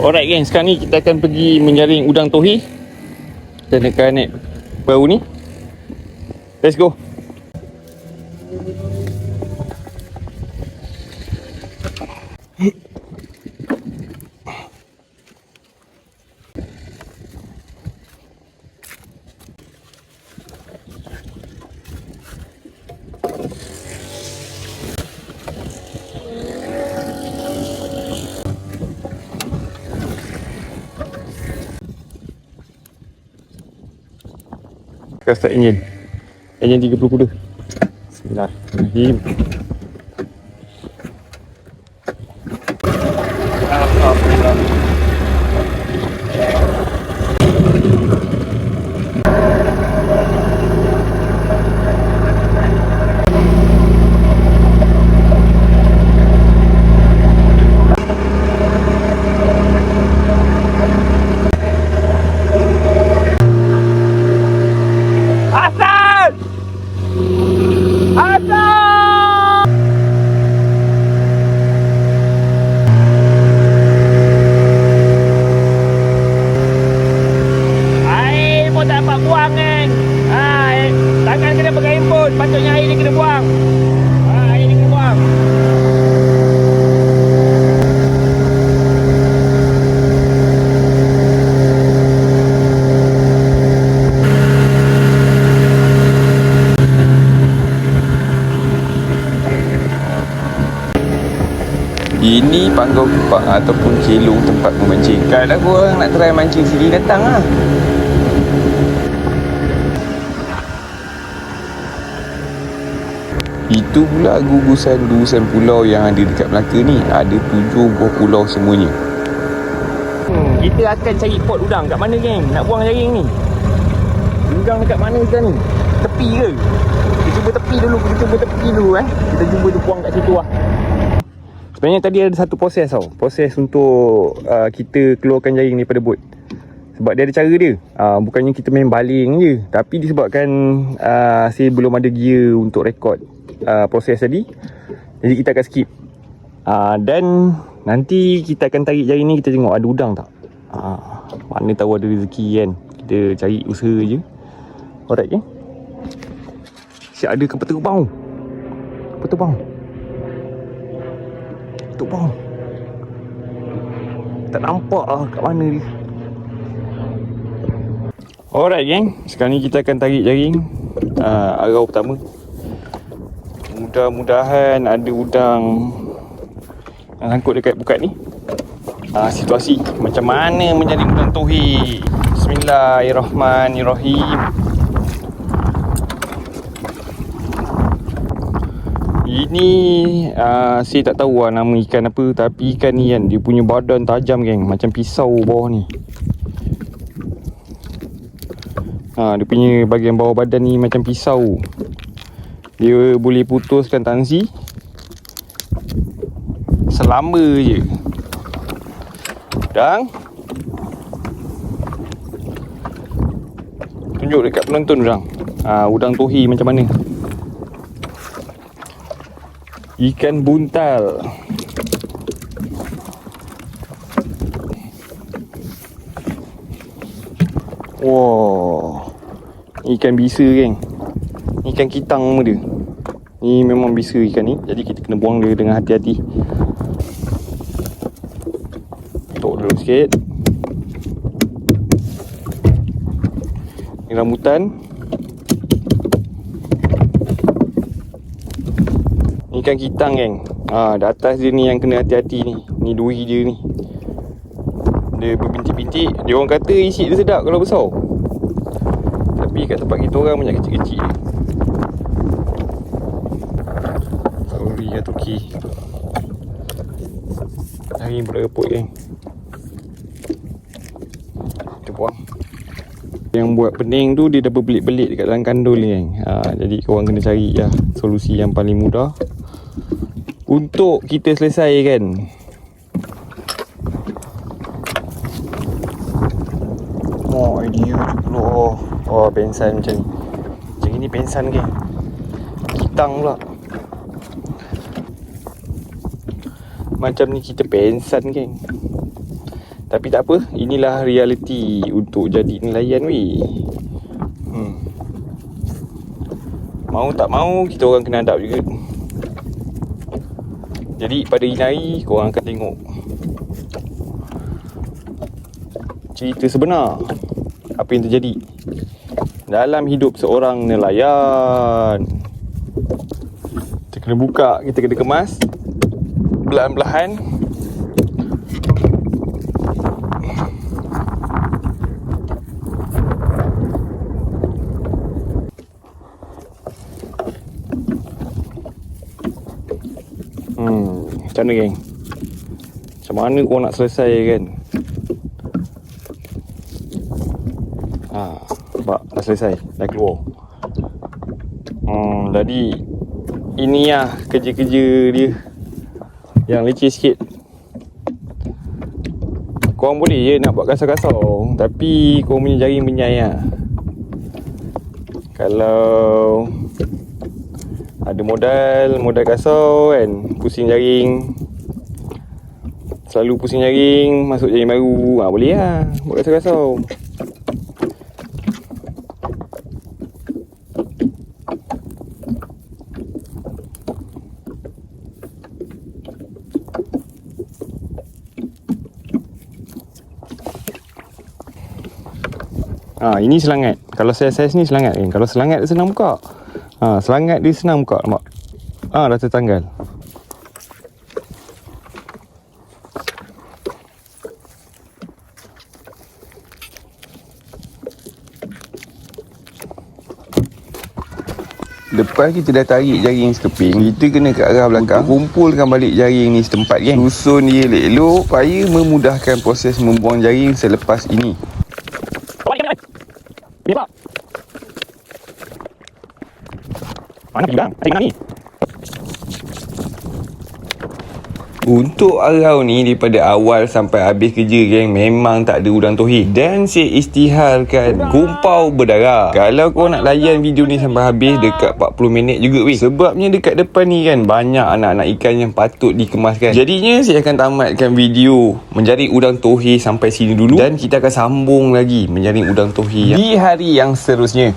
Alright geng, sekarang ni kita akan pergi menjaring udang tohi. Kita nak naik perahu ni. Let's go. Kita start enjin 30 kuda. Bismillahirrahmanirrahim. Alhamdulillah. Patutnya air ni kena buang. Air ni kena buang. Ini Pangkau Kupang ataupun Kelong tempat memancing. Kalau korang nak try mancing sini, datang lah. Itu pula gugusan pulau yang ada dekat Melaka ni. Ada 7 buah pulau semuanya. Kita akan cari pot udang kat mana geng? Nak buang jaring ni. Udang dekat mana sekarang ni? Tepi ke? Kita cuba tepi dulu. Kita cuba tu buang kat situ lah. Sebenarnya tadi ada satu proses tau. Proses untuk kita keluarkan jaring daripada bot. Sebab dia ada cara dia. Bukannya kita main baling je. Tapi disebabkan saya belum ada gear untuk rekod proses tadi, jadi kita akan skip. Dan nanti kita akan tarik jaring ni, kita tengok ada udang tak. Mana tahu ada rezeki kan. Kita cari usaha je. Alright kan. Siap ada kapal terbang. Kapal terbang. Tak nampak lah kat mana dia. Alright geng, sekarang ni kita akan tarik jaring arau pertama. Mudah-mudahan ada udang yang sangkut dekat bukat ni. Situasi macam mana menjaring udang tohi. Bismillahirrahmanirrahim. Ini saya tak tahu lah nama ikan apa. Tapi ikan ni kan, dia punya badan tajam geng. Macam pisau bawah ni. Dia punya bahagian bawah badan ni macam pisau. Dia boleh putuskan tangsi selamba je. Dan tunjuk dekat penonton udang. Udang tohi macam mana. Ikan buntal. Wow, ikan bisa geng. Ikan kitang nama dia. Ni memang bisa ikan ni. Jadi kita kena buang dia dengan hati-hati. Tok dulu sikit. Ni rambutan. Ni ikan kitang geng. Di atas dia ni yang kena hati-hati ni. Ni duri dia ni. Dia berbintik-bintik. Dia orang kata isi dia sedap kalau besar. Tapi kat tempat kita orang banyak kecil-kecil. Sorry ya Toki. Hari pula reput geng. Kita buang. Yang buat pening tu dia dah berbelit-belit dekat dalam kandul ni geng. Jadi korang kena cari lah solusi yang paling mudah untuk kita selesaikan. Idea je pula. Pensan macam ni. Macam ni pensan geng. Kitang pula. Macam ni kita pensan geng. Tapi tak apa, inilah realiti untuk jadi nelayan weh. Mau tak mau, kita orang kena adapt juga. Jadi pada ini hari, korang akan tengok cerita sebenar apa yang terjadi dalam hidup seorang nelayan. Kita kena buka, kita kena kemas perlahan-lahan. Macam mana geng? Macam mana korang nak selesai kan? Nampak dah selesai, dah keluar. Jadi ini lah kerja-kerja dia yang leceh sikit. Korang boleh je nak buat kasar-kasar, tapi korang punya jaring benyai lah. Kalau ada modal kasar kan, pusing jaring, selalu pusing jaring, masuk jaring baru, boleh lah buat kasar-kasar. Ini selangat. Kalau saiz ni selangat kan. Kalau selangat dia senang buka. Selangat dia senang buka, nampak? Dah tertanggal. Lepas kita dah tarik jaring sekeping, kita kena ke arah belakang, kumpulkan balik jaring ni setempat kan. Susun dia elok-elok supaya memudahkan proses membuang jaring selepas ini. Mana pergi bang? Cari mana ni? Untuk arau ni daripada awal sampai habis kerja geng, memang tak ada udang tohir. Dan saya istiharkan gumpau berdarah. Kalau kau nak layan video ni sampai habis, dekat 40 minit juga weh. Sebabnya dekat depan ni kan banyak anak-anak ikan yang patut dikemaskan. Jadinya saya akan tamatkan video mencari udang tohir sampai sini dulu. Dan kita akan sambung lagi mencari udang tohir di hari yang seterusnya.